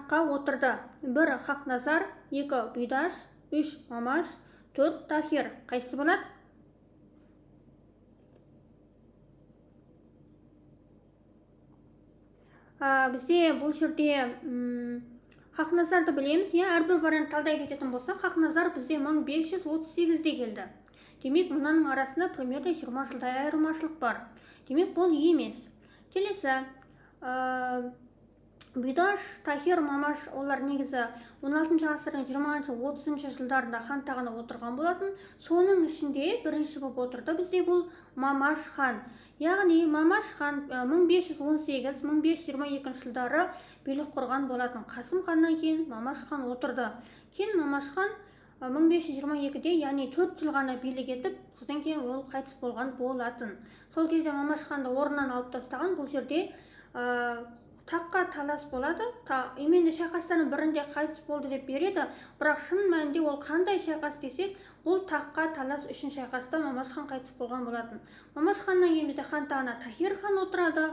таққа отырды. 1 Хақназар, 2 Бұйдаш, 3 Мамаш, 4 Тахир. Қайсысы болады? Бізде бұл жерде Хақназарды білеміз, әрбір вариант талдай кететін болса, Хақназар бізде 1538-де келді. Демек, мұнаның арасында примерно 20 жылдай айырмашылық бар. Демек, бұл емес. Келесі, Бұйдаш, Тахир, Мамаш, олар негізі 16 ғасырдың 20-30 жылдарында хан тағына отырған болатын. Соның ішінде бірінші болып отырды бізде бұл Мамаш хан. Яғни Мамаш хан 1518-1522 жылдары билік құрған болатын. Қасым ханнан кейін Мамаш хан отырды. Кейін Мамаш хан 1522-де, яғни 4 жыл ғана билік етіп, содан кейін ол қайтыс болған болатын. Сол кезде Мамаш ханды орнынан алып тастаған. Бұл жерде таққа талас болады. Именді шайқастардың бірінде қайтыс болды деп береді. Бірақ шын мәнінде ол қандай шайқас десек, бұл таққа талас үшін шайқаста Мамаш хан қайтыс болған болатын. Мамаш ханнан кейін бізде хан тағына Тахир хан отырады.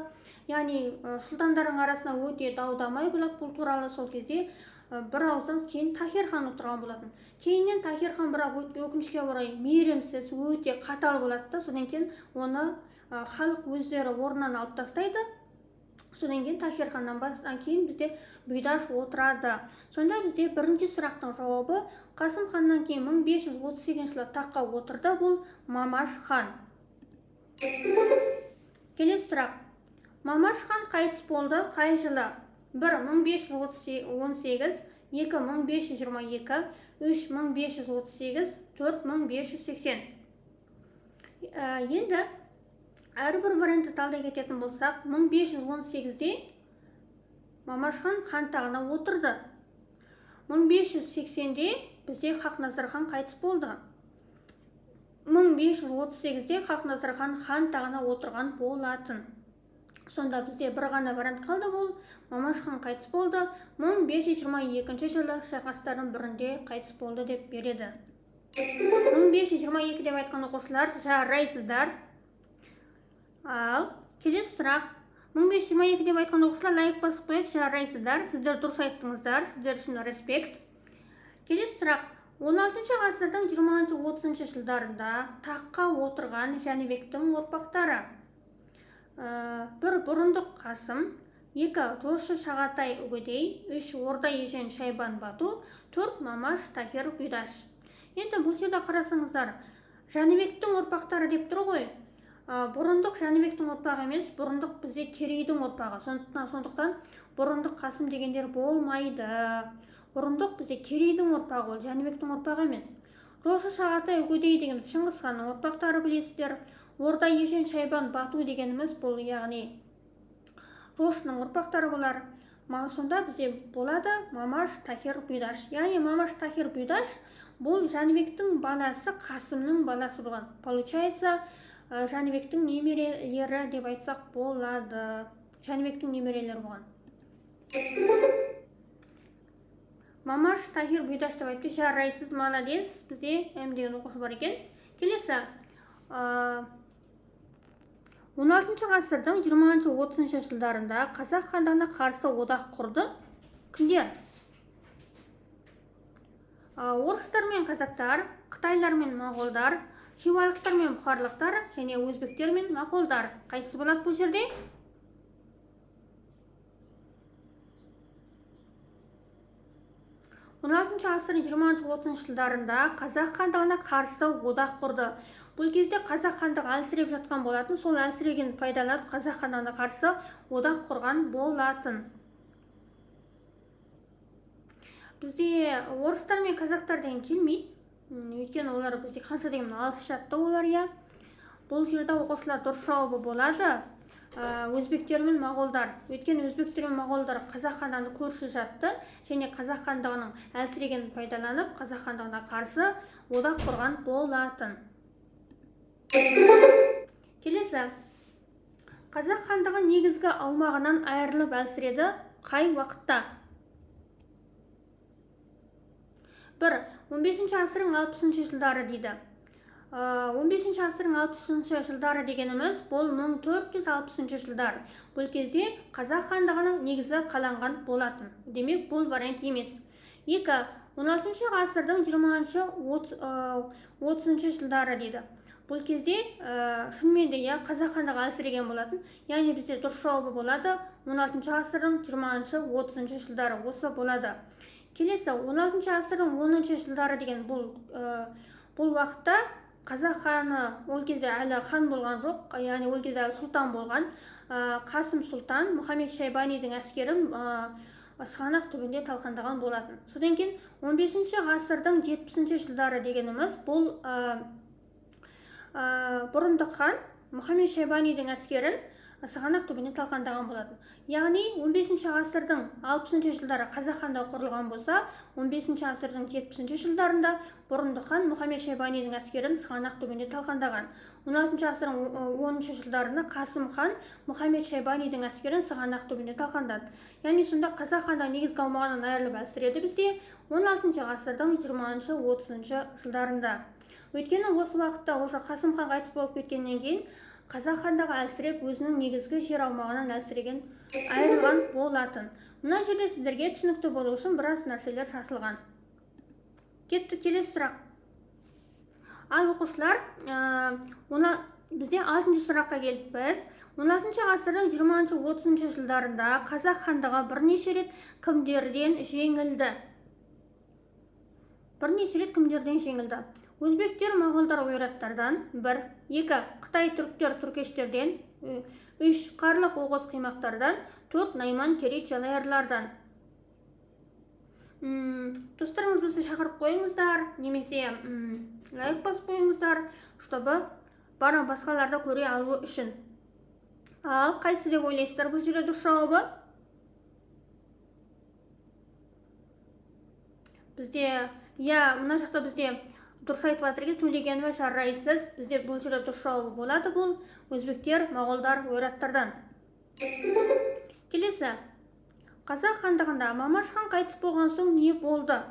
Яғни сұлтандардың арасында өте дау-дамай болады. Бұл туралы сол кезде бір ауыздан кейін Тахир хан отырған болатын. Кейіннен Тахир хан бірақ өкінішке орай мейірімсіз, өте қатал болады. Содан кейін оны халық өздері орнынан алып тастайды. Содан кейін Тахир ханнан кейін бізде Бұйдаш отырады. Сонда бізде бірінші сұрақтың жауабы Қасым ханнан кейін 1538 жылы таққа отырды. Бұл Мамаш хан. Келесі сұрақ. Мамаш хан қайтыс болды қай жылы? 1 1518, 2 1522, 3 1538, 4 1580. Енді әрбір вариантты талдай кететін болсақ, 1518-де Мамаш хан тағына отырды. 1580-де бізде Хақназар хан қайтыс болды. 1538-де Хақназар хан тағына отырған болатын. Сонда бізде бір ғана вариант қалды, бұл Мамаш хан қайтыс болды. 1522 жылы шайқастардың бірінде қайтыс болды деп береді. 1522 деп айтқан оқушылар жарайсыздар. Ал келесі сұрақ. 1522 деп айтқан оқушылар лайк басып қойып жарайсыздар. Сіздер дұрыс айттыңыздар. Сіздер үшін респект. Келесі сұрақ. 16 ғасырдың 20-30 жылдарында таққа отырған Жәнібектің ұрпақтары. 1 Бұрындық Қасым, 2 Жошы Шағатай Үгедей, 3 Орда Ежен Шайбан Бату, 4 Мамаш Тахир Бұйдаш. Енді бұл жерде қарасаңыздар, Жәнібектің ұрпақтары деп тұр ғой. Бұрындық Жәнібектің ұрпағы емес, Бұрындық бізде Керейдің ұрпағы. Сондықтан Бұрындық Қасым дегендер болмайды. Бұрындық бізде Керейдің ұрпағы, Жәнібектің ұрпағы емес. Жошы Шағатай Үгедей дегеніміз Шыңғыс ханның ұрпақтары білесіздер. Орда Ежен Шайбан Бату дегеніміз бұл яғни Жошының ұрпақтары болар. Сонда бізде болады Мамаш Тахир Бұйдаш. Яғни Мамаш Тахир Бұйдаш бұл Жәнібектің баласы, Қасымның баласы болған. Получается, Жәнібектің немерелері деп айтсақ болады. Жәнібектің немерелері болған. Мамаш Тахир Бұйдаш деп айтты. Жарайсыз, молодец. Бізде деген оқушы бар екен. Келесі. 16 ғасырдың 20-30 жылдарында Қазақ хандығына қарсы одақ құрды. Кімдер? Орыстар мен қазақтар, қытайлар мен моғолдар, хиуалықтар мен бұхарлықтар және өзбектер мен моғолдар. Қайсысы болады бұл жерде? ғасырдың 20-30 жылдарында Қазақ хандығына қарсы одақ құрды. Бұл кезде Қазақ хандығы әлсіреп жатқан болатын, сол әлсіреген пайдаланып Қазақ хандығына қарсы одақ құрған болатын. Бізде орыстар мен қазақтар деген келмейді. Өйткені олар бізде қанша деген алыс жатты олар, я. Бұл жерде оқушылар дұрыс жауабы болады. Өзбектер мен моғолдар. Өйткені өзбектер мен моғолдар Қазақ хандығына көрші жатты, және Қазақ хандығының әлсіреген пайдаланып Қазақ хандығына қарсы одақ құрған болатын. Келесі. Қазақ хандығы негізгі аумағынан айырылып әлсіреді қай уақытта? 1. 15 ғасырдың 60 жылдары дейді. 15 ғасырдың 60 жылдары дегеніміз бұл 1460 жылдар. Бұл кезде қазақ хандығының негізі қаланған болатын. Демек бұл вариант емес. 2. 16 ғасырдың 20-30 жылдары дейді. Бұл кезде шынымен де қазақ хандығы әлсіреген болатын. Яғни бізде дұрыс жауабы болады 16 ғасырдың 20-30 жылдары осы болады. Келесі 16 ғасырдың 10 жылдары деген бұл уақытта қазақ ханы ол кезде әлі хан болған жоқ, яғни ол кезде әлі сұлтан болған. Қасым сұлтан Мұхаммед Шайбанидің әскерін Сығанақ түбінде талқандаған болатын. Содан кейін 15 ғасырдың 70 жылдары дегеніміз бұл бұрындық хан Мұхаммед Шайбанидің әскерін Сығанақ түбінде талқандаған болатын. Яғни 15 ғасырдың 60 жылдары қазақ хандығы құрылған болса, 15 ғасырдың 70 жылдарында бұрындық хан Мұхаммед Шайбанидің әскерін Сығанақ түбінде талқандаған. 16 ғасырдың 10 жылдарында Қасым хан Мұхаммед Шайбанидің әскерін Сығанақ түбінде талқандады. Яғни сонда қазақ хандығы негізгі аумағынан айырылып әлсіреді бізде 16 ғасырдың 20-30 жылдарында. Өйткені осы уақытта осы Қасым хан қайтыс болып кеткеннен кейін қазақ хандығы әлсіреп өзінің негізгі жер аумағынан әлсіреген айырылған болатын. Мына жерде сіздерге түсінікті болу үшін біраз нәрселер жазылған. Кетті келесі сұрақ. Ал оқушылар, бізде 6-шы сұраққа келіп біз 16 ғасырдың 20-30 жылдарында қазақ хандығы бірнеше рет кімдерден жеңілді? Өзбектер, моғолдар, ойраттардан 1, 2, Қытай, түріктер, түркештерден 3, Қарлық, Оғыз, қимақтардан 4, Найман, Керей, жалайырлардан. Достарыңыз шақырып қойыңыздар, немесе лайк басып қойыңыздар, чтобы басқаларды көре алу үшін. Ал қайсы деп ойлайсыздар бұл жерде дұрыс жауабы? Мына жақта бізде дұрыс айтып жатыр Төлегенова жарайсыз. Бізде бұл жерде дұрыс жауабы болады. Бұл өзбектер, моғолдар, ойраттардан. Келесі. Қазақ хандығында Мамаш хан қайтыс болған соң не болды?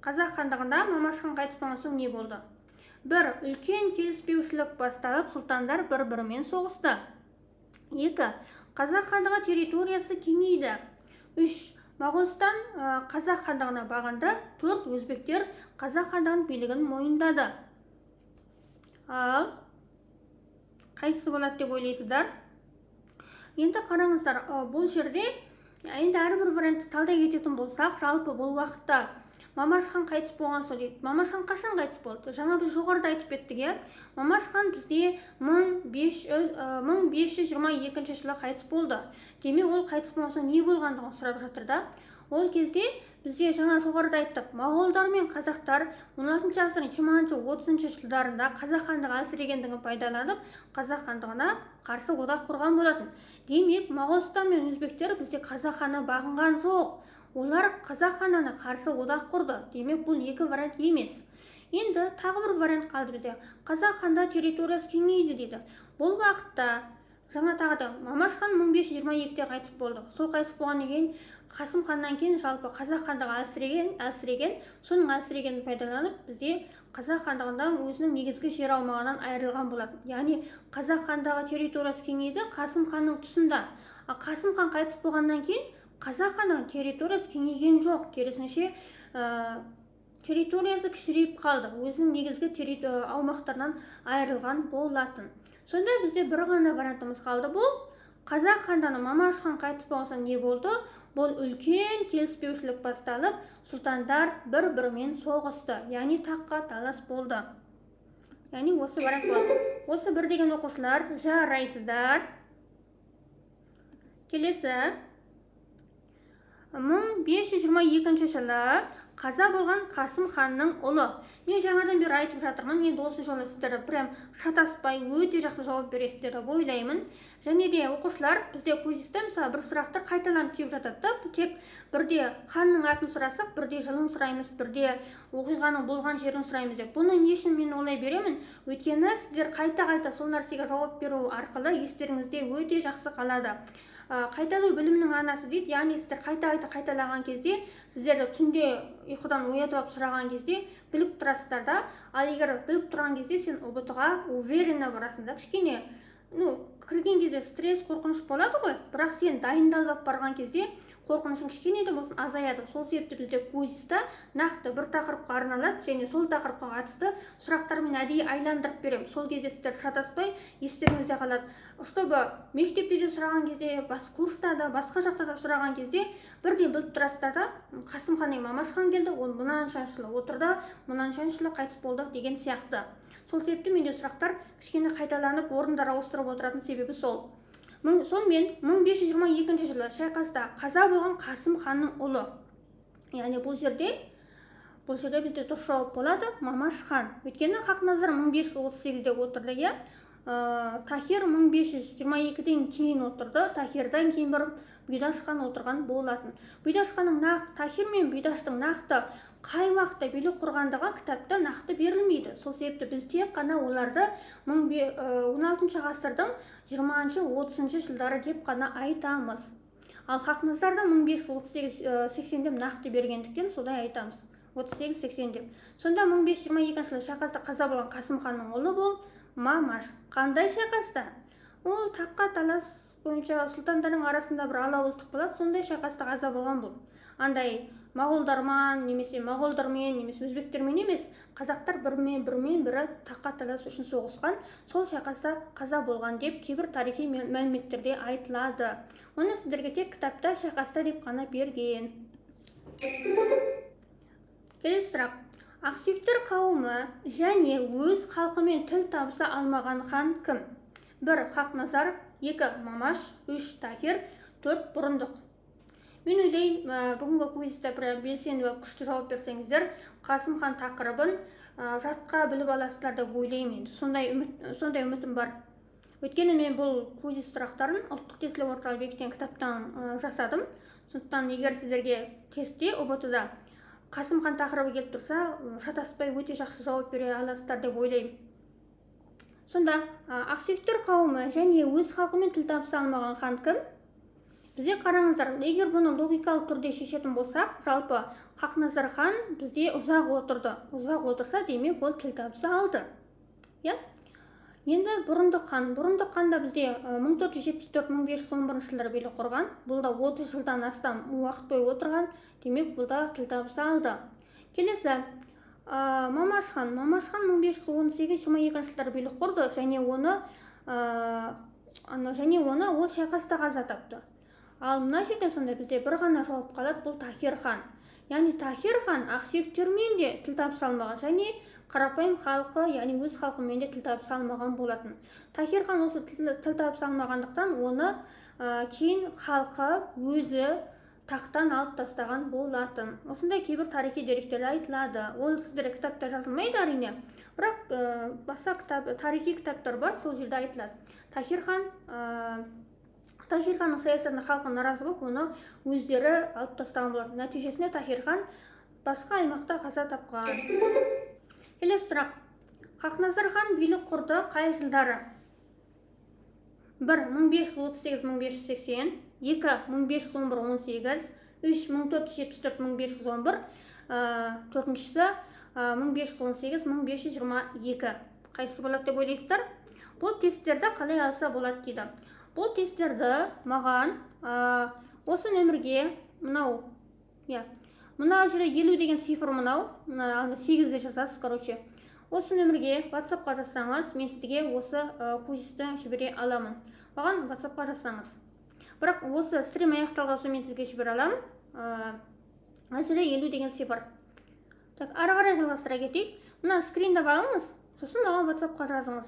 Қазақ хандығында Мамаш хан қайтыс болған соң не болды? 1. Үлкен келіспеушілік басталып, сұлтандар бір-бірімен соғысты. 2. Қазақ хандығы территориясы кеңейді. 3. Моғолстан қазақ хандығына бағынды. 4. Өзбектер қазақ хандығының билігін мойындады. Ал қайсысы болады деп ойлайсыздар? Енді қараңыздар, бұл жерде енді әрбір вариантты талдай кететін болсақ, жалпы бұл уақытта Мамаш хан қайтыс болған соң дейді. Мамаш хан қашан қайтыс болды? Жаңа біз жоғарыда айтып кеттік, Мамаш хан бізде 1522 жылы қайтыс болды. Демек ол қайтыс болған соң не болғандығын сұрап жатыр да. Ол кезде бізде жаңа жоғарыда айттық, моғолдар мен қазақтар 16 ғасырдың 20-30 жылдарында қазақ хандығы әлсірегендігін пайдаланып, қазақ хандығына қарсы одақ құрған болатын. Демек, Моғолстан мен өзбектер бізде қазақ ханы бағынған жоқ. Олар қазақ ханына қарсы одақ құрды. Демек, бұл екі вариант емес. Енді тағы бір вариант қалды бізде. Қазақ ханда территориясы кеңейді дейді. Бұл уақытта жаңа тағы Мамаш хан 1522-де қайтыс болды. Сол қайтыс болғаннан кейін Қасым ханнан кейін жалпы қазақ хандығы әлсіреген, соның әлсірегенін пайдаланып, бізде қазақ хандығында өзінің негізгі жер аумағынан айырылған болатын. Яғни қазақ хандығы территориясы кеңейді Қасым ханның тұсында. Қасым хан қайтыс болғаннан кейін қазақ ханның территориясы кеңейген жоқ, керісінше территориясы кішірейіп қалды, өзінің негізгі аумақтарынан айырылған болатын. Сонда бізде бір ғана вариантымыз қалды. Бұл қазақ хандығының Мамаш хан қайтыс болған соң не болды? Бұл үлкен келіспеушілік басталып, сұлтандар бір-бірімен соғысты, яғни таққа талас болды. Яғни осы вариант болды. Осы бір деген оқушылар жарайсыздар. Келесі 1522 жылы қаза болған Қасым ханның ұлы. Мен жаңадан бері айтып жатырмын, енді осы жолы сіздер прям шатаспай өте жақсы жауап бересіздер деп ойлаймын. Және де оқушылар, бізде квизте мысалы бір сұрақтар қайталанып келіп жатады. Тек бірде ханның атын сұрасақ, бірде жылын сұраймыз, бірде оқиғаның болған жерін сұраймыз деп. Бұны не үшін мен олай беремін? Өйткені сіздер қайта сол нәрсеге жауап беру арқылы естеріңізде өте жақсы қалады. Қайталау білімнің анасы дейді. Яғни сіздер қайта қайталаған кезде, сіздерді түнде ұйқыдан оятып алып сұраған кезде біліп тұрасыздар да. Ал егер біліп тұрған кезде сен ұбт-ға уверенно барасың да. Кішкене кірген кезде стресс, қорқыныш болады ғой, бірақ сен дайындалып барған кезде қорқынышың кішкене де болсын азаяды. Сол себепті бізде квизда нақты бір тақырыпқа арналады және сол тақырыпқа қатысты сұрақтармен әдейі айландырып беремін. Сол кезде сіздер шатаспай естеріңізде қалады. Чтобы мектепте де сұраған кезде, курста да, басқа жақта да сұраған кезде бірден біліп тұрасыздар да. Қасымханның Мамашхан келді, ол мынанша жылы отырды, мынанша жылы қайтыс болды деген сияқты. Сол себепті менде сұрақтар кішкене қайталанып, орындар ауыстырып отыратын себебі сол. Сонымен 1522 жылы шайқаста қаза болған Қасым ханның ұлы. Яғни бұл жерде бізде дұрыс жауап болады Мамаш хан. Өйткені Хақназар 1538-де отырды, иә. Тахир 1522-ден кейін отырды. Тахирдан кейін бір Бұйдаш хан отырған болатын. Бұйдаш ханның Тахир мен Бұйдаштың нақты қай уақытта билік құрғандығы кітапта нақты берілмейді. Сол себепті біз тек қана оларды 16 ғасырдың 20-30 жылдары деп қана айтамыз. Ал Хақназарды 1538-80-де нақты бергендіктен солай айтамыз. 38-80 деп. Сонда 1522 жылы шайқаста қаза болған Қасым ханның ұлы бол Мамаш. Қандай шайқаста? Ол таққа талас бойынша сұлтандардың арасында бір алауыздық болады, сондай шайқаста қаза болған бұл. Андай моғолдармен немесе өзбектермен емес, қазақтар бірі таққа талас үшін соғысқан, сол шайқаста қаза болған деп кейбір тарихи мәліметтерде айтылады. Оны сіздерге тек кітапта шайқаста деп қана берген. Келесі сұрақ. Ақсүйектер қауымы және өз халқымен тіл табыса алмаған хан кім? 1. Хақназар, 2. Мамаш, 3. Тахир, 4. Бұрындық. Мен ойлаймын, бүгінгі квизда белсенді күшті жауап берсеңіздер, Қасым хан тақырыбын жатқа біліп аласыздар деп ойлаймын. Сондай үмітім бар. Өйткені мен бұл квиз сұрақтарын ұлттық тестілеу орталық бекіткен кітаптан жасадым. Сондықтан егер сіздерге тестте ұбт-да Қасым хан тақырыбы келіп тұрса, шатаспай өте жақсы жауап бере аласыздар деп ойлаймын. Сонда ақсүйектер қауымы және өз халқымен тіл табыса алмаған хан кім? Бізде қараңыздар, егер бұны логикалық түрде шешетін болсақ, жалпы Хақназар хан бізде ұзақ отырды. Ұзақ отырса, демек ол тіл табыса алды. Енді Бұрындық хан да бізде 1474-1511 жылдары билік құрған. Бұл да 30 жылдан астам уақыт бойы отырған, демек бұл да тіл табыса алды. Келесі Мамаш хан 1518-22 жылдары билік құрды және оны ол шайқаста қаза тапты. Ал мына жерде сонда бізде бір ғана жауап қалады, бұл Тахир хан. Яғни Тахир хан ақсүйектермен де тіл табыса алмаған және қарапайым халқы, яғни өз халқымен де тіл табыса алмаған болатын. Тахир хан осы тіл табыса алмағандықтан оны кейін халқы өзі тақтан алып тастаған болатын. Осындай кейбір тарихи деректерде айтылады. Ол сіздер кітапта жазылмайды әрине, бірақ басқа тарихи кітаптар бар, сол жерде айтылады. Тахир ханның саясатына халқы наразы болып, оны өздері алып тастаған болады. Нәтижесінде Тахир хан басқа аймақта қаза тапқан. Келесі сұрақ. Хақназар хан билік құрды қай жылдары? 1. 1538-1580, 2. 1511-18, 3. 1474-1511, 4-шісі 1518-1522. Қайсысы болады деп ойлайсыздар? Бұл тесттерді қалай алса болады дейді. Бұл тесттерді маған осы нөмірге мына жерде 50 деген цифр мынау, 8-де жазасыз, короче. Осы нөмірге WhatsApp-қа жазсаңыз, мен сізге осы квизді жібере аламын. Маған WhatsApp-қа жазсаңыз. Бірақ осы стрим аяқталған соң мен сізге жібере аламын. Мына жерде 50 деген цифр. Так, ары қарай жалғастыра кетейік. Мына скриндап алыңыз, сосын маған WhatsApp-қа жазыңыз.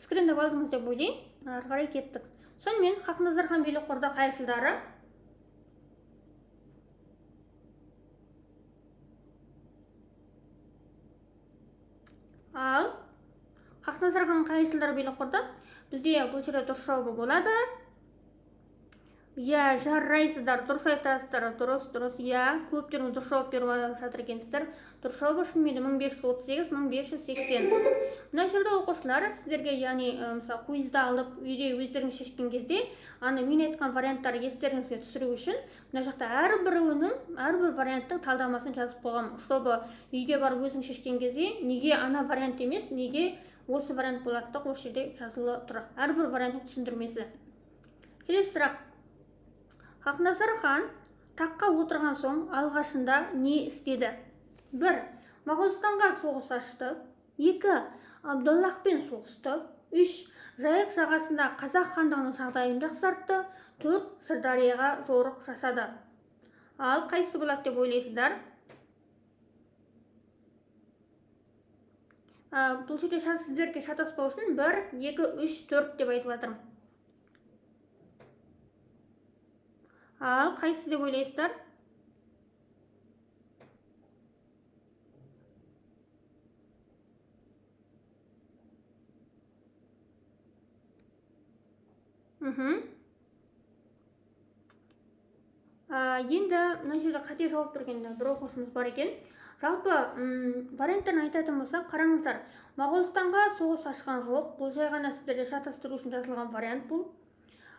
Скриндап алдыңыз деп ойлайын. Ары қарай кеттік. Сонымен Хақназар хан билік құрды қай жылдары? Ал Хақназар хан қай жылдары билік құрды? Бізде бұл жерде дұрыс жауабы болады. Иә, жарайсыздар, дұрыс айтасыздар, дұрыс, иә, көптеріңіз дұрыс жауап беріп жатыр екенсіздер. Дұрыс жауабы шынымен 1538, 1580. Мына жерде оқушылар сіздерге, яғни мысалы квизді алып үйде өздеріңіз шешкен кезде, мен айтқан варианттарды естеріңізге түсіру үшін мына жақта әрбір варианттың талдамасын жазып қойғам, чтобы үйге барып өзің шешкен кезде неге ана вариант емес, неге осы вариант болады деп осы жерде жазылып тұр. Әрбір варианттың түсіндірмесі. Келесі сұрақ. Хақназар хан таққа отырған соң алғашында не істеді? 1. Моғолстанға соғыс ашты. 2. Абдаллахпен соғысты. 3. Жайық жағасында қазақ хандығының жағдайын жақсартты. 4. Сырдарияға жорық жасады. Ал қайсысы болады деп ойлайсыздар? Бұл жерде сіздерге шатаспау үшін 1, 2, 3, 4 деп айтып жатырмын. Ал қайсы деп ойлайсыздар? Енді мына жерде қате жауап берген бір оқушымыз бар екен. Жалпы варианттарын айтатын болсақ, қараңыздар. Моғолстанға соғыс ашқан жоқ. Бұл жай ғана сіздерді шатастыру үшін жазылған вариант бұл.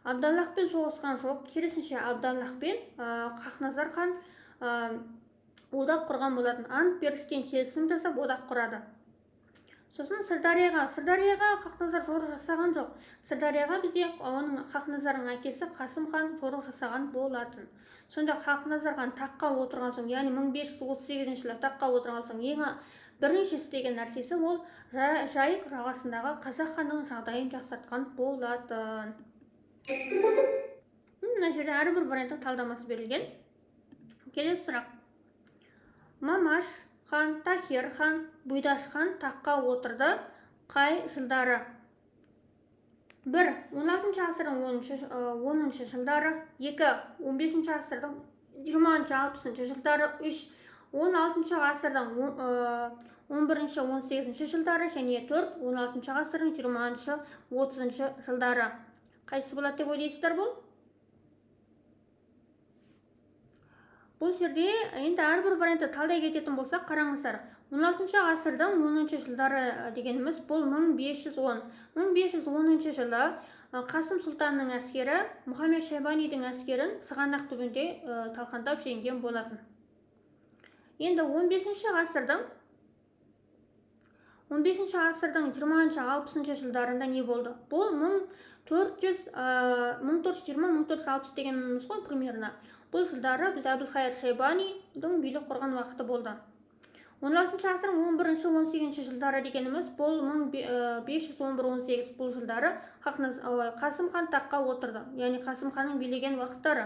Абдаллахпен соғысқан жоқ. Керісінше Абдаллахпен Хақназар хан одақ құрған болатын. Ант беріскен келісім жасап одақ құрады. Сосын Сырдарияға Хақназар жорық жасаған жоқ. Сырдарияға бізде оның Хақназардың әкесі Қасым хан жорық жасаған болатын. Сонда Хақназар хан таққа отырған соң, яғни 1538 жылы таққа отырған соң ең бірінші істеген нәрсесі ол жайық жағасындағы қазақ хандығының жағдайын жақсартқан болатын. Мына жерде әрбір варианттың талдамасы берілген. Келесі сұрақ. Мамаш хан, Тахир хан, Бұйдаш хан таққа отырды қай жылдары? 1. 16 ғасырдың 10 жылдары. 2. 15 ғасырдың 20-60 жылдары. 3. 16 ғасырдың 11-18 жылдары. Және 4. 16 ғасырдың 20-30 жылдары. Қайсы болады деп ойлайсыздар бұл? Бұл жерде енді әрбір вариантты талдай кететін болсақ, қараңыздар. 16 ғасырдың 10 жылдары дегеніміз бұл 1510. 1510 жылы Қасым Сұлтанның әскері Мұхаммед Шайбанидің әскерін Сығанақ түбінде талқандап жеңген болатын. Енді 15 ғасырдың 20-60 жылдарында не болды? Бұл 1420-1460 дегеніміз ғой примерно. Бұл жылдары біз Әбілқайыр Шайбанидің билік құрған уақыты болды. 16 ғасырдың 11-18 жылдары дегеніміз бұл 1511-18 бұл жылдары Қасым хан таққа отырды. Яғни Қасым ханның билеген уақыттары.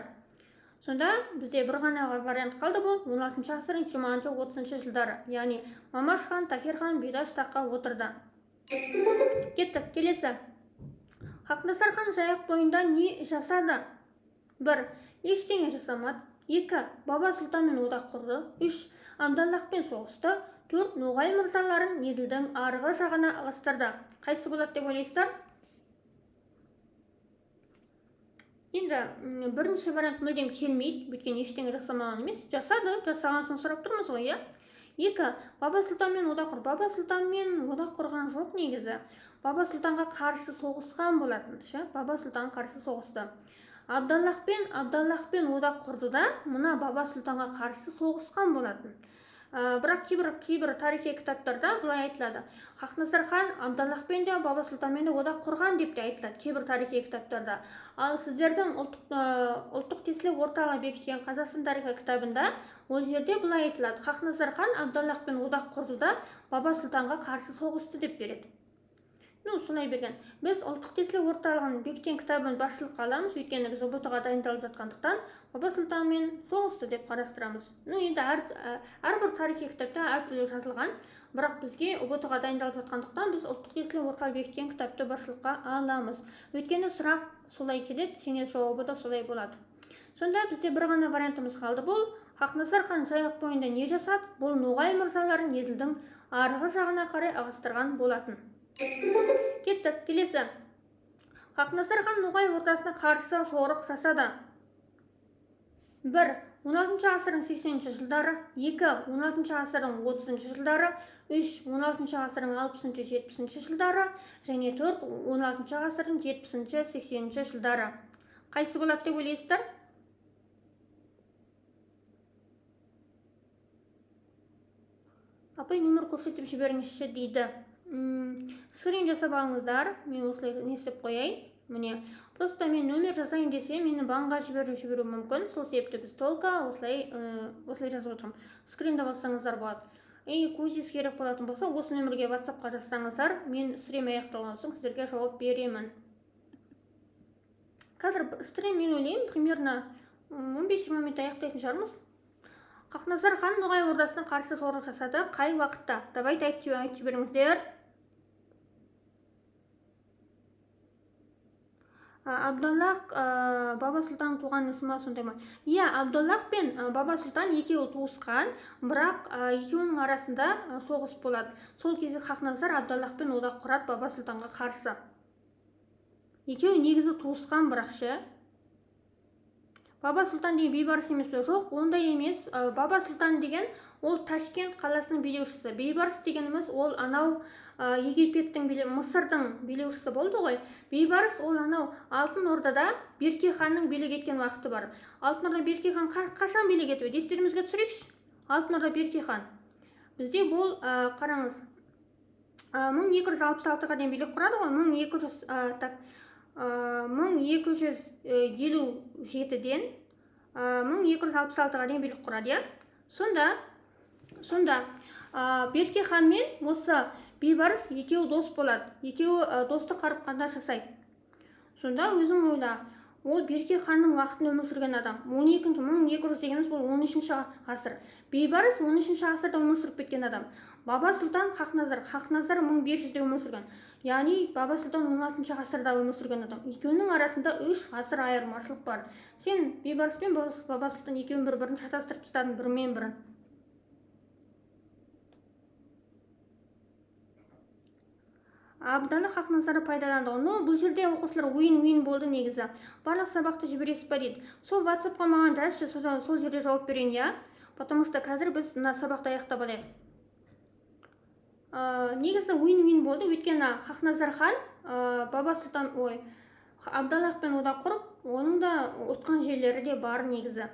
Сонда бізде бір ғана вариант қалды, бұл 16 ғасырдың 20-30 жылдары. Яғни Мамаш хан, Тахир хан, Бұйдаш таққа отырды. Кеттік, келесі. Хақназар хан жайық бойында не жасады? 1. Ештеңе жасамады. 2. Баба Сұлтанмен одақ құрды. 3. Абдаллахпен соғысты. 4. Ноғай мырзаларын Еділдің арғы жағына ығыстырды. Қайсы болады деп ойлайсыздар? Енді бірінші вариант мүлдем келмейді, өйткені ештеңе жасамаған емес. Жасағансын сұрап тұрмыз ғой, иә? 2. Баба Сұлтанмен одақ құрды. Баба Сұлтанмен одақ құрған жоқ негізі. Баба Сұлтанға қарсы соғысқан болатын. Баба Сұлтанға қарсы соғысты. Абдаллахпен одақ құрды да, мұна Баба Сұлтанға қарсы соғысқан болатын. Бірақ кейбір тарихи кітаптарда бұлай айтылады. Хақназар хан Абдаллахпен де Баба Сұлтанмен де одақ құрған деп те айтылады кейбір тарихи кітаптарда. Ал сіздердің ұлттық тестілеу орталығы бекіткен Қазақстан тарихи кітабында ол жерде бұлай айтылады. Хақназар хан Абдаллахпен одақ құрды да Баба Сұлтанға қарсы соғысты деп береді. Солай берген. Біз ұлттық тестілеу орталығының бекіткен кітабын басшылыққа аламыз, өйткені біз ұбт-ға дайындалып жатқандықтан Баба Сұлтанмен соғысты деп қарастырамыз. Енді әрбір тарихи кітапта әртүрлі жазылған, бірақ бізге ұбт-ға дайындалып жатқандықтан біз ұлттық тестілеу орталығы бекіткен кітапты басшылыққа аламыз. Өйткені сұрақ солай келеді, және жауабы да солай болады. Сонда бізде бір ғана вариантымыз қалды. Бұл Хақназар хан жайық бойында не жасады? Бұл Ноғай мырзаларын Еділдің арғы жағына қарай ығыстырған болатын. Кеттік, келесі. Хақназар хан Ноғай ордасына қарсы жорық жасады. 1. 16 ғасырдың 80-ші жылдары, 2. 16 ғасырдың 30-ші жылдары, 3. 16 ғасырдың 60-ші 70-ші жылдары, және 4. 16 ғасырдың 70-ші 80-ші жылдары. Қайсы болады деп ойлайсыздар? Апай нөмір көрсетіп жіберіңізші дейді. Скрин жасап алыңыздар. Мен осылай не істеп қояйын. Міне, просто мен нөмер жазайын десе, мені банға жіберу мүмкін. Сол себепті біз толқа осылай жазып отырмын. Скринді бассаңыздар болады. Көзіңіз керек болатын болса, осы нөмірге WhatsApp-қа жазсаңыздар, мен стрим аяқталған соң сіздерге жауап беремін. Қазір стрим мен ойлаймын, примерно 15-20 минут аяқтайтын шығармыз. Хақназар хан Ноғай ордасына қарсы жорық жасады. Қай уақытта? Давайте айтып беріңіздер. Абдаллах Баба Сұлтан туған ісі ма, сондай ма? Иә, Абдаллах пен Баба Сұлтан екеуі туысқан, бірақ екеуінің арасында соғыс болады. Сол кезде Хақназар Абдаллахпен одақ құрады Баба Сұлтанға қарсы. Екеуі негізі туысқан, бірақ ше. Баба Сұлтан деген бейбарыс емес пе? Жоқ, ондай емес. Баба Сұлтан деген ол Ташкент қаласының билеушісі. Бейбарыс дегеніміз ол анау Египеттің Мысырдың билеушісі болды ғой. Бейбарыс ол анау Алтын Ордада Берке ханның билік еткен уақыты бар. Алтын Орда Берке хан қашан билік етті? Естеріңізге түсірейікші. Алтын Орда Берке хан. Бізде бұл қараңыз. 1266-ға дейін билік құрады ғой. 1257-ден 1266-ға дейін билік құрады, иә? Сонда Берке хан мен осы бейбарыс екеуі дос болады. Екеуі достық қарым-қатынас жасайды. Сонда өзің ойла, ол Берке ханның уақытында өмір сүрген адам. 1200 дегеніміз бұл 13-ші ғасыр. Бейбарыс 13-ші ғасырда өмір сүріп кеткен адам. Баба Сұлтан Хақназар 1500-де өмір сүрген. Яғни Баба Сұлтан 16-ші ғасырда өмір сүрген адам. Екеуінің арасында 3 ғасыр айырмашылық бар. Сен Бейбарыс пен Баба Сұлтан екеуін бір-бірін шатастырып тастадың, бірімен-бірін. Абдаллах Хақназарды пайдаланды. Бұл жерде оқушылар ойын болды негізі. Барлық сабақты жібересіз ба дейді. Сол WhatsApp-қа маған жазшы, сол жерде жауап берейін, иә? Потому что қазір біз сабақты аяқтап алайық. Негізі ойын болды. Өйткені Хақназар хан Баба Сұлтан, Абдаллахпен одақ құрып, оның да ұтқан жерлері де бар негізі.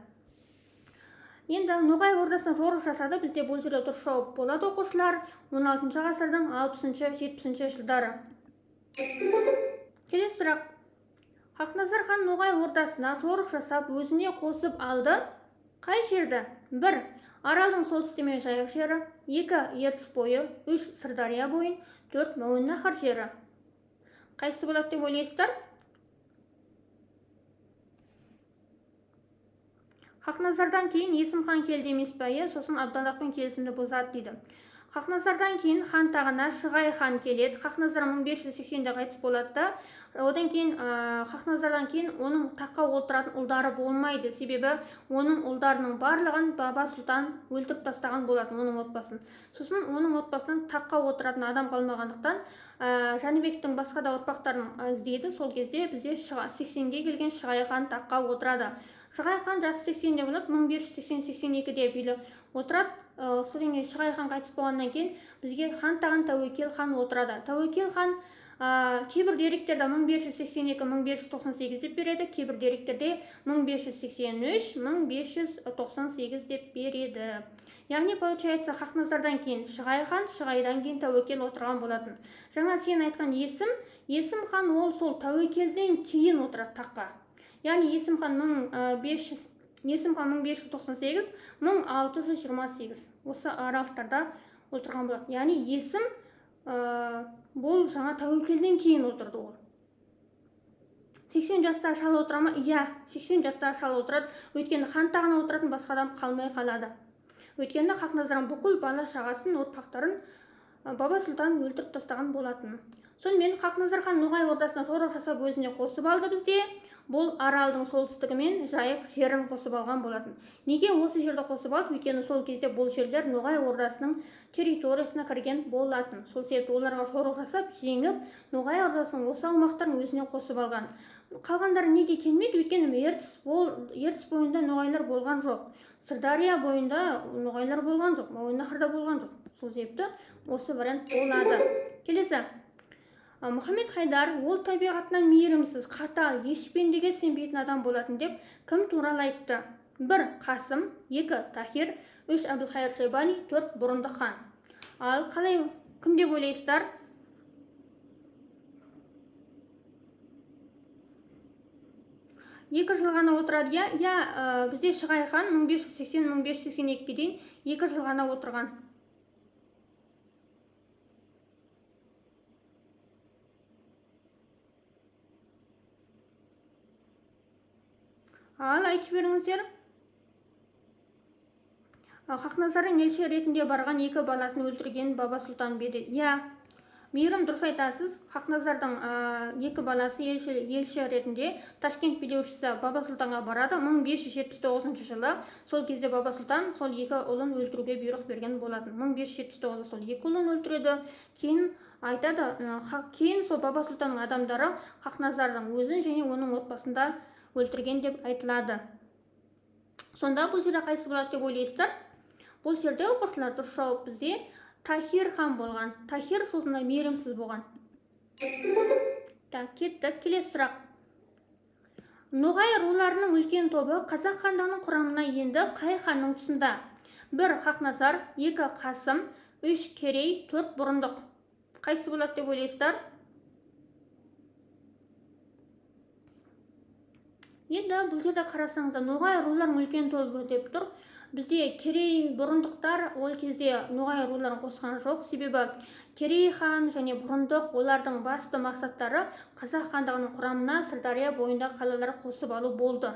Енді Ноғай ордасына жорық жасады. Бізде бұл жерде дұрыс жауап болады оқушылар. 16 ғасырдың 60-70-ші жылдары. Келесі сұрақ. Хақназар хан Ноғай ордасына жорық жасап, өзіне қосып алды. Қай жерді? 1. Аралдың солтүстігімен Жайық жері, 2. Ертіс бойы, 3. Сырдария бойын, 4. Мәуеннахар жері. Қайсысы болады деп ойлайсыздар? Хақназардан кейін Есім хан келді емес пе? Сосын Абдаллахпен келісімді бұзады дейді. Хақназардан кейін хан тағына Шығай хан келеді. Хақназар 1580-де қайтыс болады да. Одан кейін Хақназардан кейін оның таққа отыратын ұлдары болмайды. Себебі оның ұлдарының барлығын Баба Сұлтан өлтіріп тастаған болатын, оның отбасын. Сосын оның отбасынан таққа отыратын адам қалмағандықтан Жәнібектің басқа да ұрпақтарын іздейді. Сол кезде бізде 80-ге келген Шығай хан таққа отырады. Шығай хан жасы 80-де болады, 1580-82-де билік отырады. Содан кейін Шығай хан қайтыс болғаннан кейін бізге хан тағын Тәуекел хан отырады. Тәуекел хан кейбір деректерде 1582-1598 деп береді, кейбір деректерде 1583-1598 деп береді. Яғни, получается, Хақназардан кейін Шығай хан, Шығайдан кейін Тәуекел отырған болатын. Жаңа сен айтқан Есім хан ол сол Тәуекелден кейін отырады таққа. Яғни Есім хан 1598, 1628 осы аралықтарда отырған болады. Яғни Есім бұл жаңа Тәуекелден кейін отырды ол. 80 жаста шал отыра ма? Иә, 80 жаста шал отырады. Өйткені хан тағына отыратын басқа адам қалмай қалады. Өйткені Хақназардан бүкіл бала шағасын, ұрпақтарын Баба Сұлтан өлтіріп тастаған болатын. Сонымен Хақназар хан Ноғай ордасына жорық жасап өзіне қосып алды бізде. Бұл аралдың солтүстігі мен Жайық жерін қосып алған болатын. Неге осы жерді қосып алды? Өйткені сол кезде бұл жерлер Ноғай ордасының территориясына кірген болатын. Сол себепті оларға жорық жасап, жеңіп, Ноғай ордасының осы аумақтарын өзіне қосып алған. қалғандары неге келмейді? Өйткені ертіс бойында ноғайлар болған жоқ. Сырдария бойында ноғайлар болған жоқ. Мауреннахрда болған жоқ. Сол себепті осы вариант болады. Келесі. Мұхаммед Хайдар ол табиғатынан мейірімсіз, қатал, ешпендеге сенбейтін адам болатын деп кім туралы айтты? 1. Қасым, 2. Тахир, 3. Әбілхайыр Шайбани, 4. Бұрындық хан. Ал қалай, кім деп ойлайсыздар? Екі жыл ғана отырады, я бізде Шығай хан 1580-1582-ге дейін 2 жыл ғана отырған. Ал айтып беріңіздер. Хақназардың елші ретінде барған 2 баласын өлтірген Баба Сұлтан Беделі. Мейірім, дұрыс айтасыз. Хақназардың 2 баласы елші ретінде Ташкент билеушісі Баба Сұлтанға барады 1579 жылы. Сол кезде Баба Сұлтан сол 2 ұлын өлтіруге бұйрық берген болатын. 1579 сол 2 ұлын өлтіреді. Кейін айтады, кейін сол Баба Сұлтанның адамдары Хақназардың өзін және оның отбасында өлтірген деп айтылады. Сонда бұл жерде қайсы болады деп ойлайсыздар? Бұл жерде оқушылар дұрыс жауап бізде Тахир хан болған. Тахир сосын мейірімсіз болған. Кеттік, келесі сұрақ. Ноғай руларының үлкен тобы Қазақ хандығының құрамына енді қай ханның тұсында? 1. Хақназар, 2. Қасым, 3. Керей, 4. Бұрындық. Қайсы болады деп ойлайсыздар? Енді бұл жерде қарасаңыздар, Ноғай руларының үлкен тобы деп тұр. Бізде Керей, Бұрындықтар ол кезде Ноғай руларын қосқан жоқ. Себебі Керей хан және Бұрындық олардың басты мақсаттары Қазақ хандығының құрамына Сырдария бойында қалалар қосып алу болды.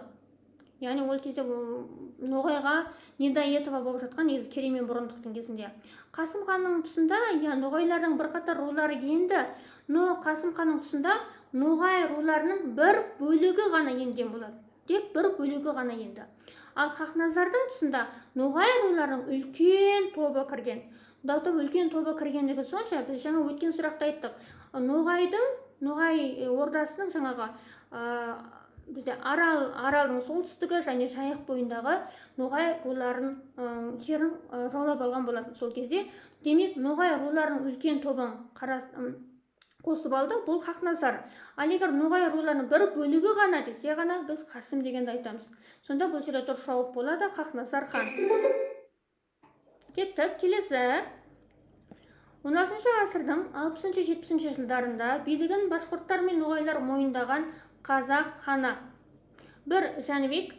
Яғни ол кезде Ноғайға не до этого болып жатқан негізі Керей мен Бұрындықтың кезінде. Қасым ханның тұсында Ноғайлардың бірқатар рулары енді, но Қасым ханның тұсында Ноғай руларының бір бөлігі ғана енген болады. Тек бір бөлігі ғана енді. Ал Хақназардың тұсында Ноғай руларының үлкен тобы кірген. Үлкен тобы кіргендігі сонша, біз жаңа өткен сұрақта айттық. Ноғай ордасының жаңағы бізде Аралдың солтүстігі және Жайық бойындағы Ноғай руларын жерін жаулап алған болатын сол кезде. Демек, Ноғай руларының үлкен тобын қосып алды, бұл Хақназар. Ал егер Ноғай руларының бір бөлігі ғана десе ғана біз Қасым дегенді айтамыз. Сонда бұл жерде дұрыс жауап болады Хақназар хан. Кеттік, келесі. 16 ғасырдың 60-70 жылдарында билігін башқұрттар мен ноғайлар мойындаған қазақ ханы. 1. Жәнібек,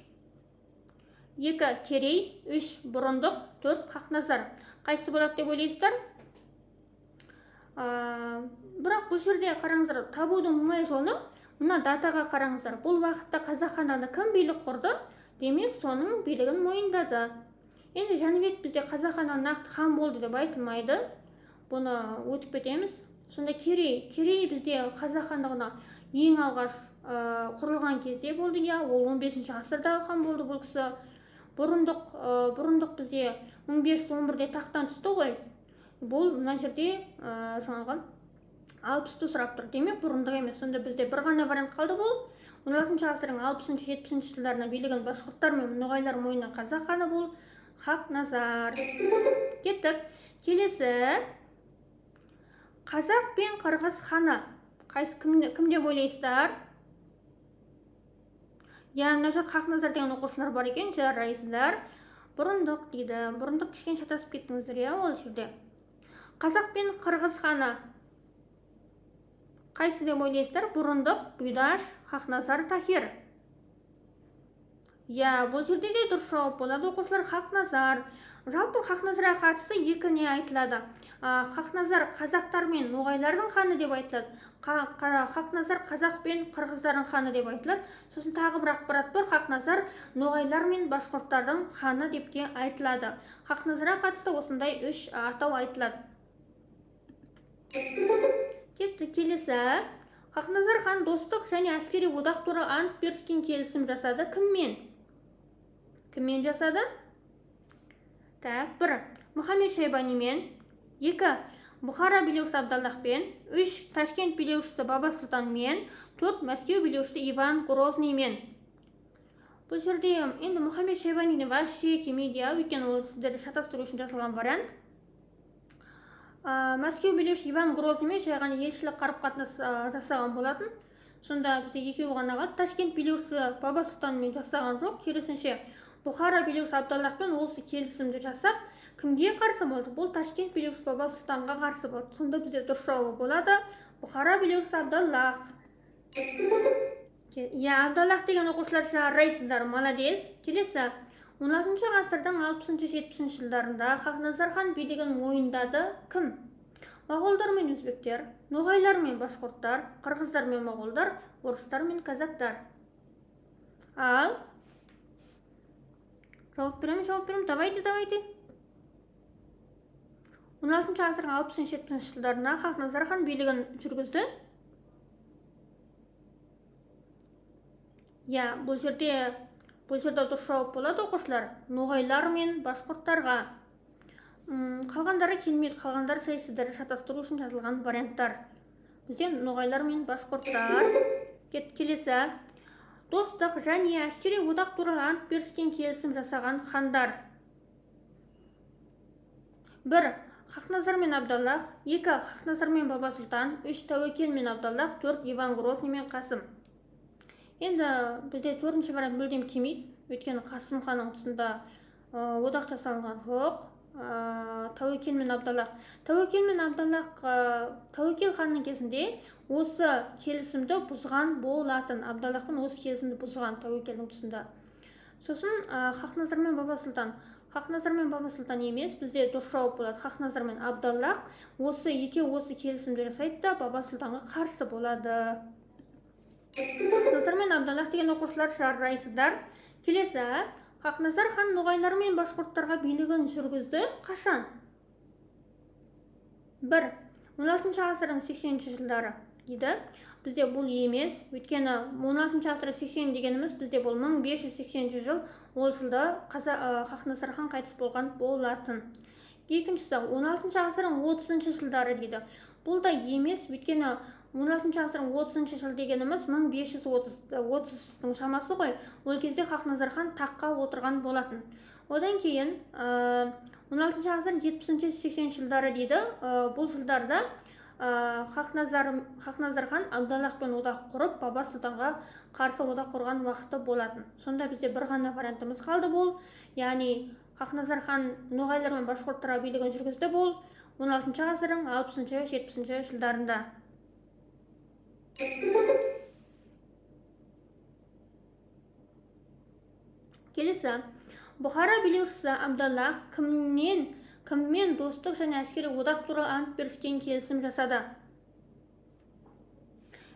2. Керей, 3. Бұрындық, 4. Хақназар. Қайсы болады деп ойлайсыздар? Бірақ бұл жерде қараңыздар, табудың оңай жолы, мына датаға қараңыздар. Бұл уақытта қазақ хандығында кім билік құрды? Демек, соның билігін мойындады. Енді Жәнібек бізде қазақ хандығында нақты хан болды деп айтылмайды. Бұны өтіп кетеміз. Сонда Керей бізде қазақ хандығына ең алғаш құрылған кезде болды, ол 15 ғасырда хан болды бұл кісі. Бұрындық бізде 1511-де тақтан түсті ғой. Бұл мына жерде жаңағы 60-ты сұрап тұр. Демек, Бұрындық емес. Сонда бізде бір ғана вариант қалды бұл. 16 ғасырдың 60-70 жылдарына билігін башқұрттар мен ноғайлар мойнынан қазақ ханы бұл Хақназар. Кеттік. Келесі. Қазақ пен қырғыз ханы. Кім деп ойлайсыздар? Мына жақ Хақназар деген оқушылар бар екен, жарайсыздар. Бұрындық дейді. Бұрындық кішкене шатасып кеттіңіздер, ол жерде. Қазақ пен қырғыз ханы. Қайсы деп ойлайсыздар? Бұрындық, Бұйдаш, Хақназар, Тахир. Бұл жерде де дұрыс жауап болады. Оқушылар Хақназар. Жалпы Хақназарға қатысты екі не айтылады. Хақназар қазақтар мен ноғайлардың ханы деп айтылады. Хақназар қазақ пен қырғыздардың ханы деп айтылады. Сосын тағы бір ақпарат бар. Хақназар ноғайлар мен башқұрттардың ханы депке айтылады. Хақназарға қатысты осындай 3 атау айтылады. Кетті, келесі. Хақназар хан достық және әскери одақ туралы ант беріскен келісім жасады. Кіммен? Кіммен жасады? 1. Мұхаммед Шайбанимен. 2. Бұхара билеушісі Абдаллахпен, 3 Ташкент билеушісі Баба Сұлтанмен, 4 Мәскеу билеушісі Иван Грозниймен. Бұл жерде енді Мұхаммед Шайбанини вообще келмейді, өйткені ол сіздерді шатастыру үшін жазылған вариант. Мәскеу билеуші Иван Грозниймен жай ғана елшілік қарым-қатынас жасаған болатын. Сонда бізде екеуі ғана қалды. Ташкент билеушісі Баба Сұлтанмен жасаған жоқ. Керісінше Бұхара билеушісі Абдаллахпен осы келісімді жасап, кімге қарсы болды? Бұл Ташкент билеушісі Баба Сұлтанға қарсы болды. Сонда бізде дұрыс жауабы болады. Бұхара билеушісі Абдаллах. Абдаллах деген оқушылар жарайсыздар, молодец. Келесі, 16 ғасырдың 60-70 жылдарында Хақназар хан билігін мойындады кім? Моғолдар мен өзбектер, ноғайлар мен башқұрттар, қырғыздар мен моғолдар, орыстар мен казактар. Ал жауап беремін, давайте. 16 ғасырдың 60-70 жылдарында Хақназар хан билігін жүргізді. Бұл жерде дұрыс жауап болады оқушылар. Ноғайлар мен башқұрттарға. Қалғандары келмейді, қалғандары жай сіздерді шатастыру үшін жазылған варианттар. Бізде ноғайлар мен башқұрттар. Келесі. Достық және әскери одақ туралы ант беріскен келісім жасаған хандар. 1. Хақназар мен Абдаллах. 2. Хақназар мен Баба Сұлтан. 3. Тәуекел мен Абдаллах. 4. Иван Грозный мен Қасым. Енді бізде 4-ші вариант мүлдем келмейді, өйткені Қасым ханның тұсында одақ жасалған жоқ. Тәуекел мен Абдаллах. Тәуекел ханның кезінде осы келісімді бұзған болатын. Абдаллахпен осы келісімді бұзған Тәуекелдің тұсында. Сосын Хақназар мен Баба Сұлтан. Хақназар мен Баба Сұлтан емес, бізде дұрыс жауап болады. Хақназар мен Абдаллах осы келісімді жасайды да Баба Сұлтанға қарсы болады. Хақназар мен Абдаллах деген оқушылар жарайсыздар. Келесі, Хақназар хан ноғайлар мен башқұрттарға билігін жүргізді қашан? 1. 16 ғасырдың 80-ші жылдары дейді. Бізде бұл емес, өйткені 16 ғасырда 80 дегеніміз бізде бұл 1580 жыл, ол жылда Хақназар хан қайтыс болған болатын. Екіншісі, 16 ғасырдың 30-ші жылдары дейді. Бұл да емес, өйткені 16 ғасырдың 30-ші жыл дегеніміз 1530-ның шамасы ғой. Ол кезде Хақназар хан таққа отырған болатын. Одан кейін 16 ғасырдың 70-80 жылдары дейді. Бұл жылдарда Хақназар хан Абдаллахпен одақ құрып, Баба Сұлтанға қарсы одақ құрған уақыты болатын. Сонда бізде бір ғана вариантымыз қалды бол. Яғни Хақназар хан ноғайлар мен башқұрттарға билігін жүргізді бол 16 ғасырдың 60-70 жылдарында. Келесі, Бұхара билеушісі Абдаллах кіммен достық және әскери одақ туралы ант беріскен келісім жасады?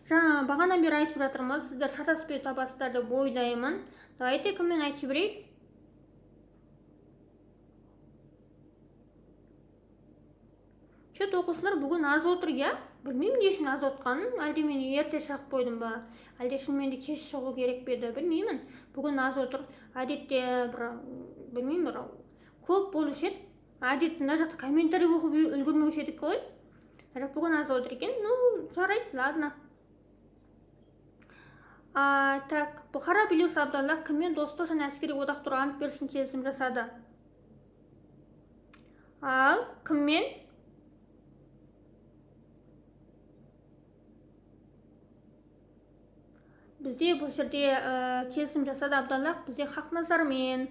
Жаңа бағанадан бері айтып жатырмыз, сіздер шатаспай табасыздар деп ойлаймын. Давайте кіммен айтып жіберейік? Шет оқушылар бүгін аз отыр, Білмеймін не үшін аз отқанын, әлде мен ерте шығып қойдым ба, әлде шынымен де кеш шығу керек бе еді, білмеймін. Бүгін аз отыр. Әдетте білмеймін, көп болушы еді. Әдетте мына жақта комментарий оқып үлгермеуші едік қой. Бүгін аз отыр екен. Жарайды, ладно. Так, Бұхара билеушісі Абдаллах кіммен достық және әскери одақ туралы ант беріскен келісім жасады? Ал кіммен? Бізде бұл жерде келісім жасады Абдаллах, бізде Хақназармен.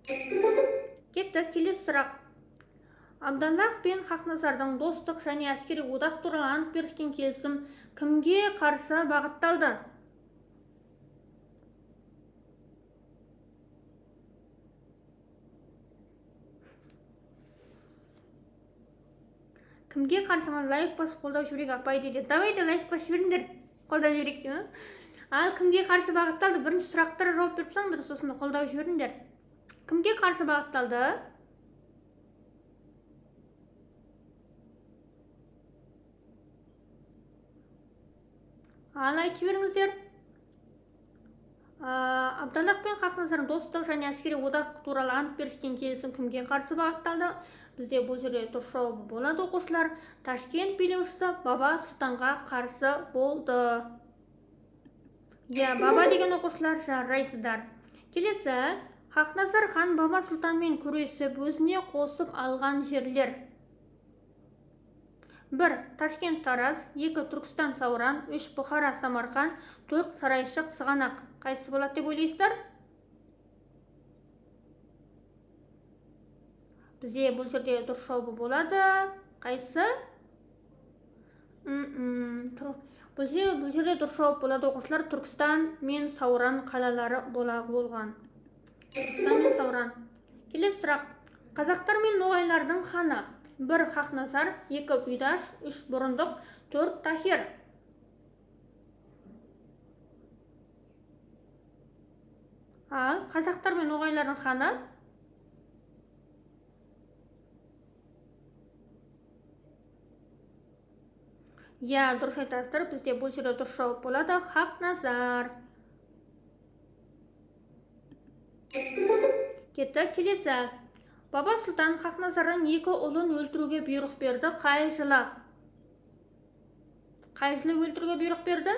Кеттік, келесі сұрақ. Абдаллах пен Хақназардың достық және әскери одақ туралы ант беріскен келісім кімге қарсы бағытталды? Кімге қарсы? Лайк басып қолдау жіберейік апай дейді. Давайте лайк басып жіберіңдер. Қолдау жіберейік. Ал кімге қарсы бағытталды? Бірінші сұрақтарға жауап беріп тұрсаңдар, сосын қолдау жіберіңдер. Кімге қарсы бағытталды? Ал айтып жіберіңіздер. Абдаллах пен Хақназардың достық және әскери одақ туралы ант беріскен келісім кімге қарсы бағытталды? Бізде бұл жерде дұрыс жауабы болады оқушылар. Ташкент билеушісі Баба Сұлтанға қарсы болды. Баба деген оқушылар жарайсыздар. Келесі, Хақназар хан Баба Сұлтанмен күресіп өзіне қосып алған жерлер. 1. Ташкент Тараз, 2. Түркістан Сауран, 3. Бұхара Самарқан, 4. Сарайшық Сығанақ. Қайсысы болады деп ойлайсыздар? Бізде бұл жерде дұрыс жауабы болады. Қайсысы? Бұл жерде дұрыс жауап болады оқушылар. Түркістан мен Сауран қалалары болған. Түркістан мен Сауран. Келесі сұрақ. Қазақтар мен ноғайлардың ханы. 1. Хақназар, 2. Бұйдаш, 3. Бұрындық, 4. Тахир. Ал қазақтар мен ноғайлардың ханы? Дұрыс айтасыздар. Бізде бұл жерде дұрыс жауап болады. Хақназар. Кеттік. Келесі. Баба Сұлтан Хақназардың 2 ұлын өлтіруге бұйрық берді. Қай жылы? Қай жылы өлтіруге бұйрық берді?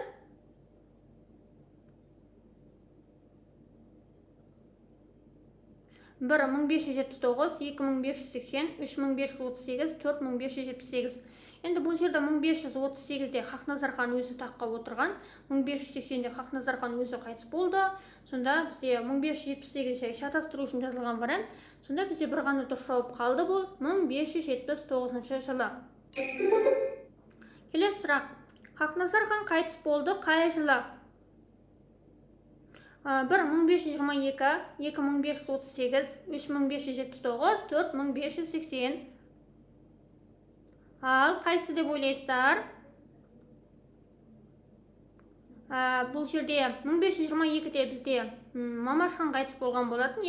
1. 1579, 2. 1580, 3. 1538, 4. 1578. Енді бұл жерде 1538-де Хақназар хан өзі таққа отырған, 1580-де Хақназар хан өзі қайтыс болды. Сонда бізде 1578-де шатастыру үшін жазылған вариант. Сонда бізде бір ғана дұрыс жауап қалды, бұл 1579 жылы. Келесі сұрақ. Хақназар хан қайтыс болды қай жылы? 1. 1522, 2. 1538, 3. 1579, 4. 1580. Ал қайсы деп ойлайсыздар? Бұл жерде 1522-де бізде Мамаш хан қайтыс болған болатын,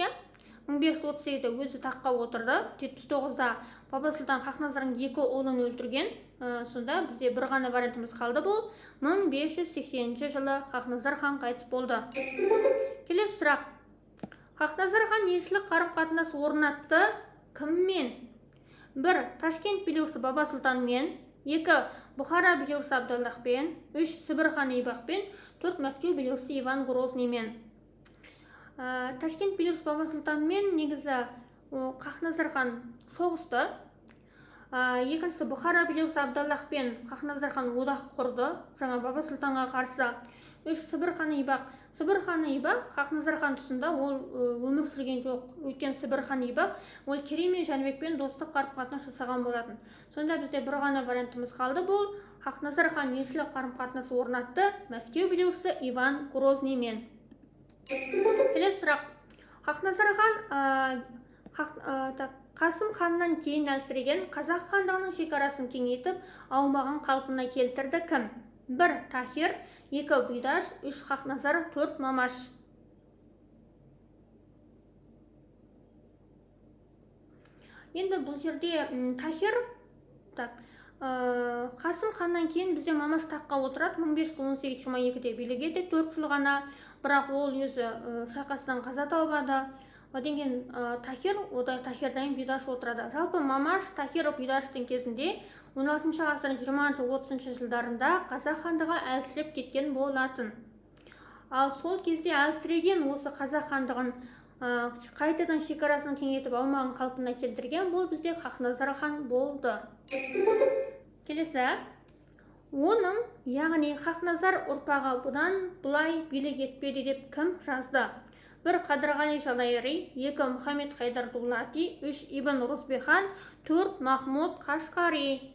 1538-де өзі таққа отырды, 79-да Баба Сұлтан Хақназардың 2 ұлын өлтірген. Сонда бізде бір ғана вариантымыз қалды, бұл 1580 жылы Хақназар хан қайтыс болды. Келесі сұрақ. Хақназар хан елшілік қарым-қатынас орнатты кіммен? 1. Ташкент билеушісі Баба Сұлтанмен, 2. Бұхара билеушісі Абдаллахпен, 3. Сібір ханы Ибақпен, 4. Мәскеу билеушісі Иван Грозниймен. Ташкент билеушісі Баба Сұлтанмен негізі Хақназар хан соғысты. Екіншісі Бұхара билеушісі Абдаллахпен Хақназар хан одақ құрды, жаңа Баба Сұлтанға қарсы. 3. Сібір ханы Ибақ. Сібір ханы Ибақ Хақназар хан тұсында ол өмір сүрген жоқ. Өткен Сібір ханы Ибақ ол Керей мен Жәнібекпен достық қарым-қатынас жасаған болатын. Сонда бізде бір ғана вариантымыз қалды, бұл Хақназар хан елшілік қарым-қатынас орнатты Мәскеу билеушісі Иван Грозниймен. Келесі сұрақ. Хақназар хан Қасым ханнан кейін әлсіреген Қазақ хандығының шекарасын кеңейтіп, аумағын қалпына келтірді кім? 1. Тахир, 2. Бұйдаш, 3. Хақназар, 4. Мамаш. Енді бұл жерде Тахир, Қасым ханнан кейін бізде Мамаш таққа отырады, 1518-22-де билік етеді, 4 жыл ғана, бірақ ол өзі шайқастан қаза тауады. Одан кейін Тахир, Тахирдан Бұйдаш отырады. Жалпы Мамаш, Тахир, Бұйдаштың кезінде 16 ғасырдың 20-30 жылдарында Қазақ хандығы әлсіреп кеткен болатын. Ал сол кезде әлсіреген осы Қазақ хандығын қайтадан шекарасын кеңейтіп аумағын қалпына келтірген бұл бізде Хақназар хан болды. Келесі, оның, яғни Хақназар ұрпағы бұдан бұлай билік етпеді деп кім жазды? 1. Қадырғали Жалайри, 2. Мұхаммед Хайдар Дулати, 3. Ибн Рузбехан, 4. Махмуд Қашқари.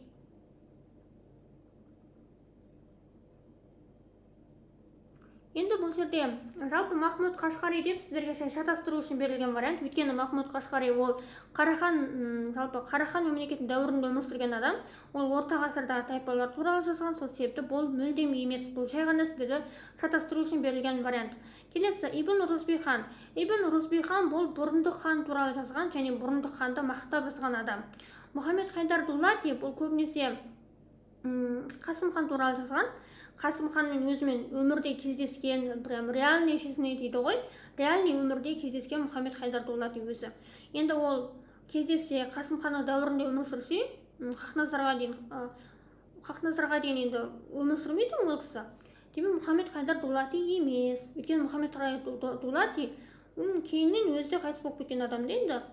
Енді бұл жерде жалпы Махмуд Қашқари деп сіздерге шатастыру үшін берілген вариант. Өйткені Махмуд Қашқари ол Қарахан мемлекетінің дәуірінде өмір сүрген адам. Ол орта ғасырдағы тайпалар туралы жазған, сол себепті бұл мүлдем емес. Бұл жай ғана сіздерді шатастыру үшін берілген вариант. Келесі, Ибн Рузбехан. Ибн Рузбехан бұл Бұрындық хан туралы жазған және Бұрындық ханды мақтап жазған адам. Мұхаммед Хайдар Дулати бұл көбінесе Қасым хан туралы жазған. Қасым ханмен өзімен өмірде кездескен, прям реальный жизни дейді ғой, реальный өмірде кездескен Мұхаммед Хайдар Дулати өзі. Енді ол кездессе, Қасым ханның дәуірінде өмір сүрсе, Хақназарға дейін енді өмір сүрмейді ол кісі. Демек Мұхаммед Хайдар Дулати емес. Өйткені Мұхаммед Хайдар Дулати кейіннен өзі қайтыс болып кеткен адам дейді.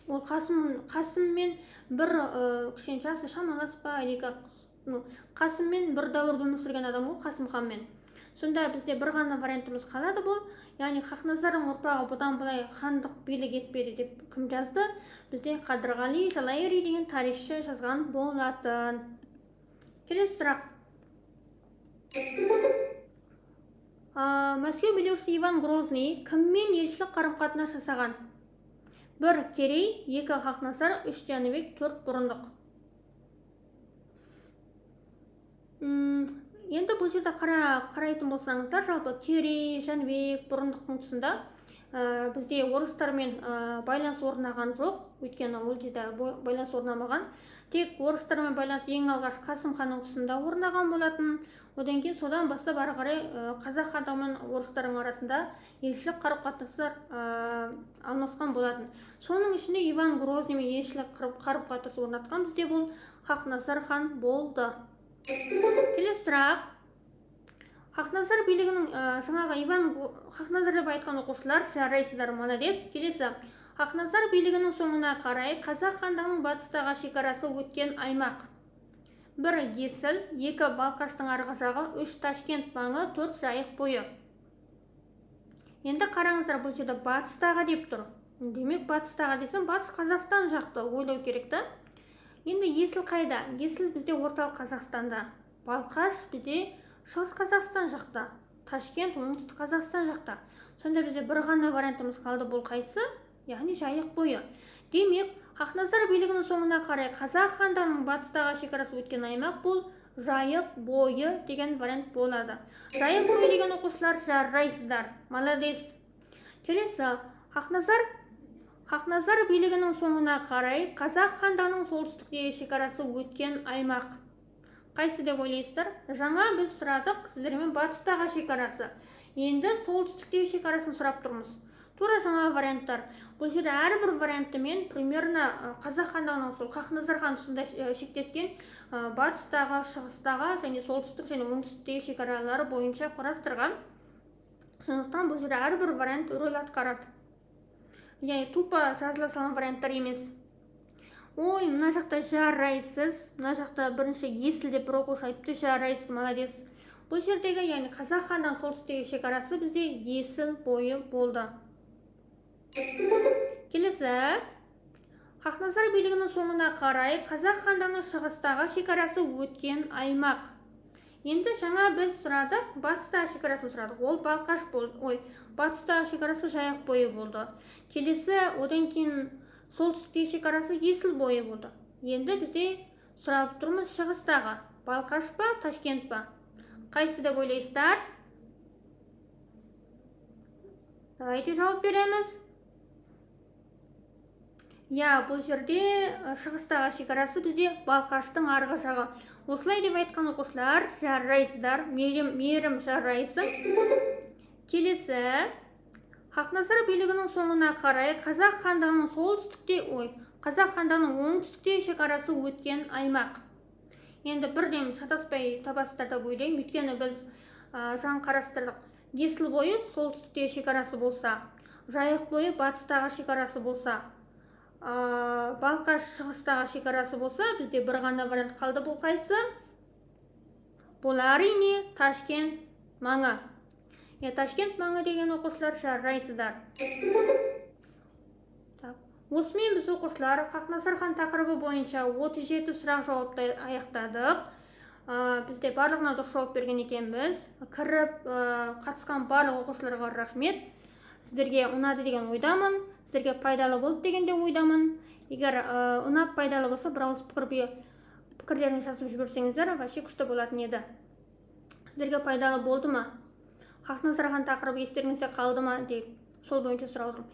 Ол Қасыммен бір кішкене жасы шамалас па, Қасыммен бір дәуірде өмір сүрген адам ғой, Қасым ханмен. Сонда бізде бір ғана вариантымыз қалады бұл. Яғни Хақназардың ұрпағы бұдан былай хандық билік етпеді деп кім жазды? Бізде Қадырғали Жалайыри деген тарихшы жазған болатын. Келесі сұрақ. Мәскеу билеушісі Иван Грозный кіммен елшілік қарым-қатынас жасаған? 1 Керей, 2 Хақназар, 3 Жәнібек, 4 Бұрындық. Енді бұл жерде қарайтын болсаңыздар, жалпы Керей, Жәнібек, Бұрындықтың тұсында бізде орыстармен байланыс орнаған жоқ, өйткені ол жерде байланыс орнамаған. Тек орыстармен байланыс ең алғаш Қасым ханның тұсында орнаған болатын. Одан кейін содан бастап ары қарай қазақ хандығы мен орыстардың арасында елшілік қарым-қатынастар алмасқан болатын. Соның ішінде Иван Грозниймен елшілік қарым-қатынас орнатқан бізде бұл Хақназар хан болды. Келесі сұрақ. Хақназар билігінің жаңағы Хақназар деп айтқан оқушылар жарайсыздар, молодец. Келесі. Хақназар билігінің соңына қарай қазақ хандығының батыстағы шекарасы өткен аймақ. 1 Есіл, 2 Балқаштың арғы жағы, 3 Ташкент маңы, 4 Жайық бойы. Енді қараңыздар, бұл жерде батыстағы деп тұр. Демек батыстағы десем, батыс Қазақстан жақты ойлау керек та. Енді Есіл қайда? Есіл бізде орталық Қазақстанда. Балқаш бізде шығыс Қазақстан жақта. Ташкент оңтүстік Қазақстан жақта. Сонда бізде бір ғана вариантымыз қалды, бұл қайсы? Яғни Жайық бойы. Демек, Хақназар билігінің соңына қарай қазақ хандығының батыстағы шекарасы өткен аймақ бұл Жайық бойы деген вариант болады. Жайық бойы деген оқушылар жарайсыздар. Молодец. Келесі, Хақназар билігінің соңына қарай қазақ хандығының солтүстіктегі шекарасы өткен аймақ. Қайсы деп ойлайсыздар? Жаңа біз сұрадық сіздермен батыстағы шекарасы. Енді солтүстіктегі шекарасын сұрап тұрмыз. Тура жаңа варианттар. Бұл жерде әрбір вариантымен примерно қазақ хандығының сол Хақназар хан тұсында шектескен батыстағы, шығыстағы және солтүстік және оңтүстіктегі шекаралары бойынша құрастырған. Сондықтан бұл жерде әрбір вариант рөл атқарады. Яғни тупо жазыла салған варианттар емес. Ой, мына жақта жарайсыз. Мына жақта бірінші Есіл деп бір оқушы айтты, жарайсыз, молодец. Бұл жердегі, яғни қазақ хандығының солтүстіктегі шекарасы бізде Есіл бойы болды. Келесі. Хақназар билігінің соңына қарай қазақ хандығының шығыстағы шекарасы өткен аймақ. Енді жаңа біз сұрадық, батыстағы шекарасын сұрадық. Ол Балқаш болды. Батыстағы шекарасы Жайық бойы болды. Келесі, одан кейін солтүстіктегі шекарасы Есіл бойы болды. Енді бізде сұрап тұрмыз шығыстағы. Балқаш па, Ташкент па? Қайсы деп ойлайсыздар? Давайте жауап береміз. Бұл жерде шығыстағы шекарасы бізде Балқаштың арғы жағы. Осылай деп айтқан оқушылар жарайсыздар. Мейірім жарайсың. Келесі. Хақназар билігінің соңына қарай қазақ хандығының оңтүстіктегі шекарасы өткен аймақ. Енді бірден шатаспай табасыздар деп ойлаймын. Өйткені біз жаңа қарастырдық. Есіл бойы солтүстіктегі шекарасы болса, Жайық бойы батыстағы шекарасы болса, Балқаш шығыстағы шекарасы болса, бізде бір ғана вариант қалды, бұл қайсы? Бұл әрине Ташкент маңы. Ташкент маңы деген оқушылар жарайсыздар. Осымен біз оқушылар Хақназар хан тақырыбы бойынша 37 сұрақ жауапты аяқтадық. Бізде барлығына дұрыс жауап берген екенбіз. Кіріп қатысқан барлық оқушыларға рахмет. Сіздерге ұнады деген ойдамын. Сіздерге пайдалы болды дегенде ойдамын. Егер ұнап пайдалы болса, бір ауыз пікірлерін жазып жіберсеңіздер, вообще күшті болатын еді. Сіздерге пайдалы болды ма? Хақназар хан тақырыбы естеріңізде қалды ма деп сол бойынша сұрап отырмын.